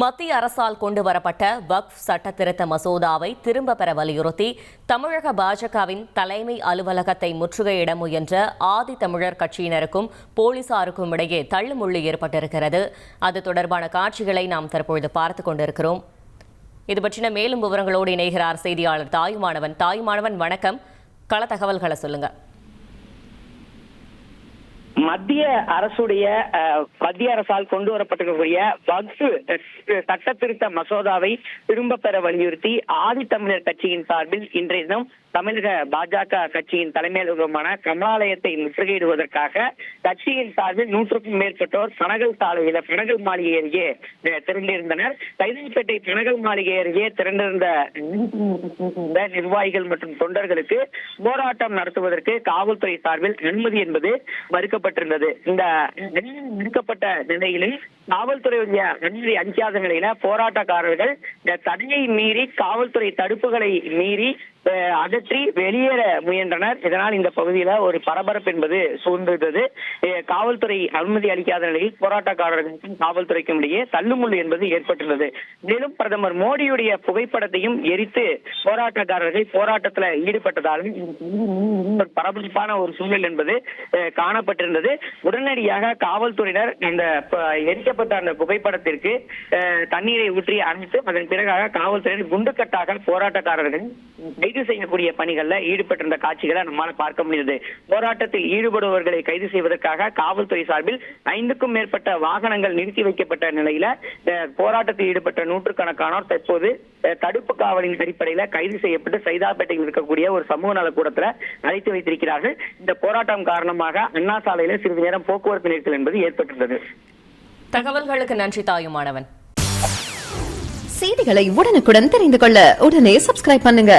மத்திய அரசால் கொண்டுவரப்பட்ட வக்ஃப் சட்ட திருத்த மசோதாவை திரும்ப பெற வலியுறுத்தி தமிழக பாஜகவின் தலைமை அலுவலகத்தை முற்றுகையிட முயன்ற ஆதி தமிழர் கட்சியினருக்கும் போலீசாருக்கும் இடையே தள்ளுமுள்ளு ஏற்பட்டிருக்கிறது. அது தொடர்பான காட்சிகளை நாம் தற்பொழுது பார்த்துக் கொண்டிருக்கிறோம். இது பற்றின மேலும் விவரங்களோடு இணைகிறார் செய்தியாளர் தாயுமானவன். தாயுமானவன், வணக்கம். கள தகவல்களை சொல்லுங்க. மத்திய அரசால் கொண்டு வரப்பட்டிருக்கக்கூடிய வக்ஃப் சட்ட திருத்த மசோதாவை திரும்ப பெற வலியுறுத்தி ஆதி தமிழர் கட்சியின் சார்பில் இன்றைய தினம் தமிழக பாஜக கட்சியின் தலைமை அலுவலகமான கமலாலயத்தை முற்றுகையிடுவதற்காக கட்சியின் சார்பில் 100க்கும் மேற்பட்டோர் பனகல் சாலையில பனகல் மாளிகை அருகே திரண்டிருந்தனர். சைதாப்பேட்டை பனகல் மாளிகை அருகே திரண்டிருந்த நிர்வாகிகள் மற்றும் தொண்டர்களுக்கு போராட்டம் நடத்துவதற்கு காவல்துறை சார்பில் அனுமதி என்பது மறுக்கப்பட்டிருந்தது. இந்த மறுக்கப்பட்ட நிலையிலும் காவல்துறையுடைய அனுமதி அளிக்காத நிலையில போராட்டக்காரர்கள் தடையை மீறி காவல்துறை தடுப்புகளை மீறி அகற்றி வெளியேற முயன்றனர். இதனால் இந்த பகுதியில ஒரு பரபரப்பு என்பது சூழ்ந்தது. காவல்துறை அனுமதி அளிக்காத நிலையில் போராட்டக்காரர்களுக்கும் காவல்துறைக்கும் இடையே தள்ளுமுள்ளு என்பது ஏற்பட்டுள்ளது. மேலும் பிரதமர் மோடியுடைய புகைப்படத்தையும் எரித்து போராட்டக்காரர்கள் போராட்டத்தில் ஈடுபட்டதாலும் பரபரப்பான ஒரு சூழல் என்பது காணப்பட்டிருந்தது. உடனடியாக காவல்துறையினர் இந்த எரிக்கப்பட்ட அந்த புகைப்படத்திற்கு தண்ணீரை ஊற்றி அணைத்து அதன் பிறகாக காவல்துறையினர் குண்டுக்கட்டாக போராட்டக்காரர்கள் கைது செய்யக்கூடிய பணிகள்ல ஈடுபட்டிருந்த காட்சிகளை நம்மால பார்க்க முடியுது. போராட்டத்தில் ஈடுபடுபவர்களை கைது செய்வதற்காக காவல்துறை சார்பில் 5க்கும் மேற்பட்ட வாகனங்கள் நிறுத்தி வைக்கப்பட்ட நிலையில போராட்டத்தில் ஈடுபட்ட நூற்றுக்கணக்கானோர் தற்போது தடுப்பு காவலின் அடிப்படையில கைது செய்யப்பட்டு சைதாப்பேட்டையில் இருக்கக்கூடிய ஒரு சமூக நலக்கூடத்துல அழைத்து வைத்திருக்கிறார்கள். இந்த போராட்டம் காரணமாக அண்ணா சாலையில சிறிது நேரம் போக்குவரத்து நெரிசல் என்பது ஏற்பட்டுள்ளது. தகவல்களுக்கு நன்றி தாயுமானவன். செய்திகளை உடனுக்குடன் தெரிந்து கொள்ள உடனே சப்ஸ்கிரைப் பண்ணுங்க.